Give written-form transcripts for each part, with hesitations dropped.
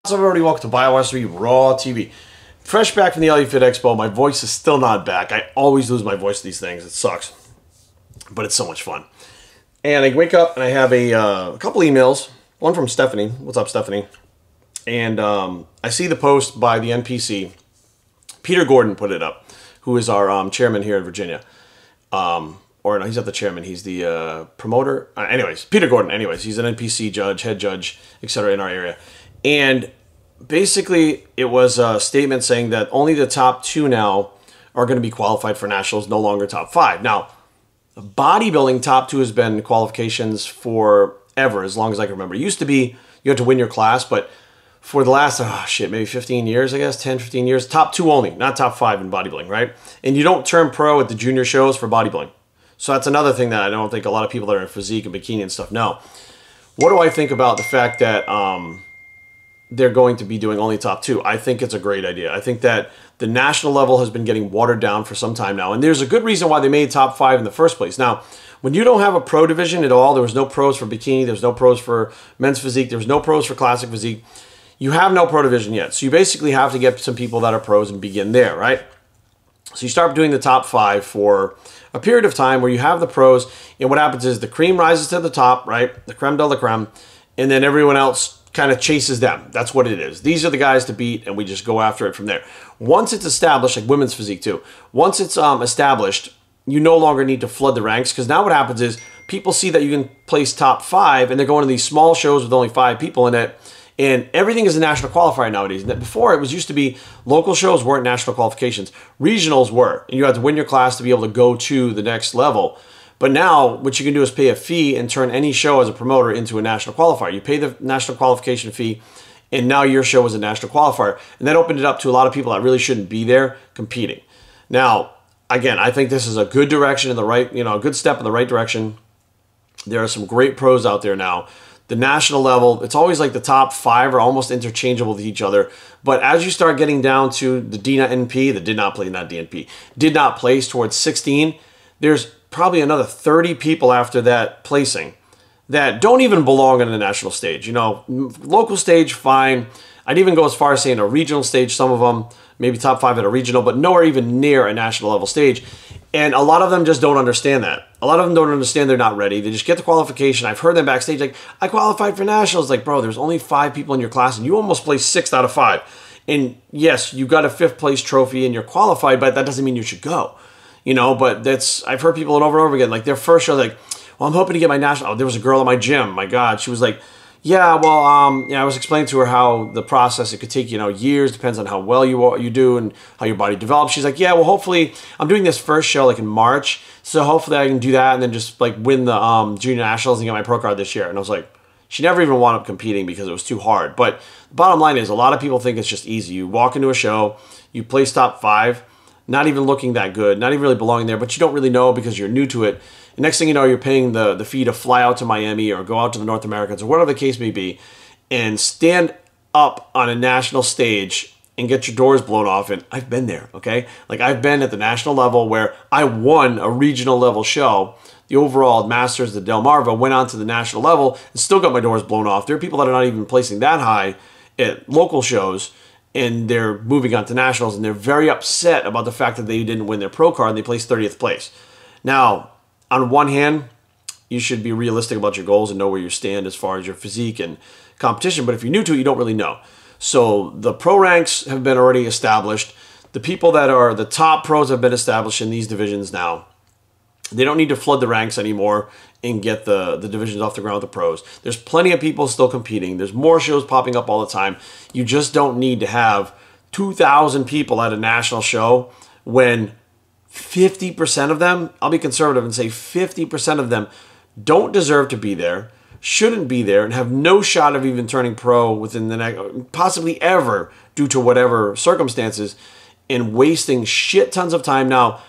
What's up, everybody? Welcome to BioS3 Raw TV. Fresh back from the LA Fit Expo. My voice is still not back. I always lose my voice to these things. It sucks. But it's so much fun. And I wake up and I have a couple emails. One from Stephanie. What's up, Stephanie? And I see the post by the NPC. Peter Gordon put it up, who is our chairman here in Virginia. Or no, he's not the chairman. He's the promoter. Anyways, Peter Gordon. Anyways, he's an NPC judge, head judge, etc. in our area. And basically, it was a statement saying that only the top 2 now are going to be qualified for nationals, no longer top 5. Now, bodybuilding top 2 has been qualifications forever, as long as I can remember. It used to be you had to win your class, but for the last, maybe 15 years, I guess, 10, 15 years, top 2 only, not top 5 in bodybuilding, right? And you don't turn pro at the junior shows for bodybuilding. So that's another thing that I don't think a lot of people that are in physique and bikini and stuff know. What do I think about the fact that they're going to be doing only top 2? I think it's a great idea. I think that the national level has been getting watered down for some time now, and there's a good reason why they made top 5 in the first place. Now, when you don't have a pro division at all, there was no pros for bikini, there's no pros for men's physique, there's no pros for classic physique, you have no pro division yet. So you basically have to get some people that are pros and begin there, right? So you start doing the top 5 for a period of time where you have the pros, and what happens is the cream rises to the top, right? The creme de la creme, and then everyone else kind of chases them. That's what it is. These are the guys to beat, and we just go after it from there. Once it's established, like women's physique too, once it's established, you no longer need to flood the ranks, because now what happens is people see that you can place top 5, and they're going to these small shows with only 5 people in it, and everything is a national qualifier nowadays. And before, it was used to be local shows weren't national qualifications. Regionals were, and you had to win your class to be able to go to the next level. But now, what you can do is pay a fee and turn any show as a promoter into a national qualifier. You pay the national qualification fee, and now your show is a national qualifier. And that opened it up to a lot of people that really shouldn't be there competing. Now, again, I think this is a good direction in the right, a good step in the right direction. There are some great pros out there now. The national level, it's always like the top 5 are almost interchangeable with each other. But as you start getting down to the DNP, the did not play, not DNP, did not place towards 16, there's probably another 30 people after that placing that don't even belong on the national stage. Local stage, fine. I'd even go as far as saying a regional stage, some of them, maybe top 5 at a regional, but nowhere even near a national level stage. And a lot of them just don't understand that. A lot of them don't understand they're not ready. They just get the qualification. I've heard them backstage like, I qualified for nationals. Like, bro, there's only 5 people in your class and you almost placed 6th out of 5. And yes, you got a 5th place trophy and you're qualified, but that doesn't mean you should go. But I've heard people over and over again, like their first show, like, well, I'm hoping to get my national. Oh, there was a girl at my gym. My God, she was like, yeah, well, I was explaining to her how the process, it could take, years, depends on how well you do and how your body develops. She's like, yeah, well, hopefully I'm doing this first show like in March. So hopefully I can do that and then just like win the junior nationals and get my pro card this year. And I was like, she never even wound up competing because it was too hard. But the bottom line is a lot of people think it's just easy. You walk into a show, you place top 5, not even looking that good, not even really belonging there, but you don't really know because you're new to it. And next thing you know, you're paying the fee to fly out to Miami or go out to the North Americans or whatever the case may be and stand up on a national stage and get your doors blown off. And I've been there, okay? Like I've been at the national level where I won a regional level show. The overall Masters, the Delmarva, went on to the national level and still got my doors blown off. There are people that are not even placing that high at local shows, and they're moving on to nationals, and they're very upset about the fact that they didn't win their pro card and they placed 30th place. Now, on one hand, you should be realistic about your goals and know where you stand as far as your physique and competition, but if you're new to it, you don't really know. So the pro ranks have been already established. The people that are the top pros have been established in these divisions now. They don't need to flood the ranks anymore and get the divisions off the ground with the pros. There's plenty of people still competing. There's more shows popping up all the time. You just don't need to have 2,000 people at a national show when 50% of them, I'll be conservative and say 50% of them don't deserve to be there, shouldn't be there, and have no shot of even turning pro within the next, possibly ever, due to whatever circumstances, and wasting shit tons of time. Now,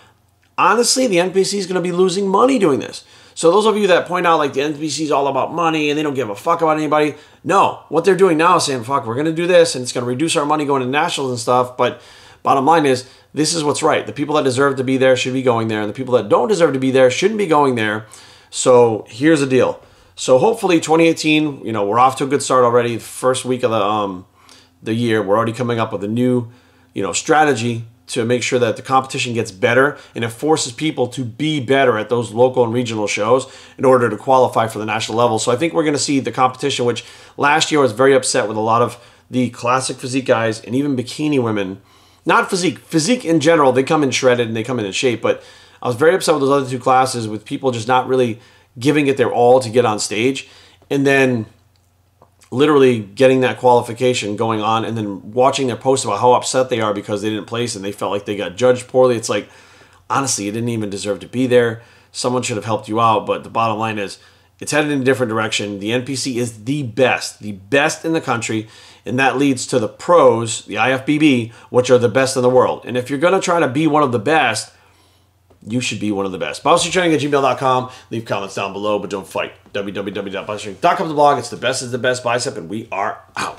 honestly, the NPC is going to be losing money doing this. So those of you that point out like the NPC is all about money and they don't give a fuck about anybody, no. What they're doing now is saying, fuck, we're going to do this and it's going to reduce our money going to nationals and stuff. But bottom line is, this is what's right. The people that deserve to be there should be going there, and the people that don't deserve to be there shouldn't be going there. So here's the deal. So hopefully 2018, we're off to a good start already. First week of the year. We're already coming up with a new, strategy to make sure that the competition gets better, and it forces people to be better at those local and regional shows in order to qualify for the national level. So I think we're going to see the competition, which last year I was very upset with a lot of the classic physique guys and even bikini women. Not physique in general, they come in shredded and they come in shape, but I was very upset with those other two classes with people just not really giving it their all to get on stage, and then literally getting that qualification going on and then watching their posts about how upset they are because they didn't place and they felt like they got judged poorly. It's like, honestly, you didn't even deserve to be there. Someone should have helped you out, but the bottom line is it's headed in a different direction. The NPC is the best in the country, and that leads to the pros, the IFBB, which are the best in the world. And if you're going to try to be one of the best, you should be one of the best. BicepsTraining@gmail.com. Leave comments down below, but don't fight. www.bicepstraining.com is the blog. It's the best bicep, and we are out.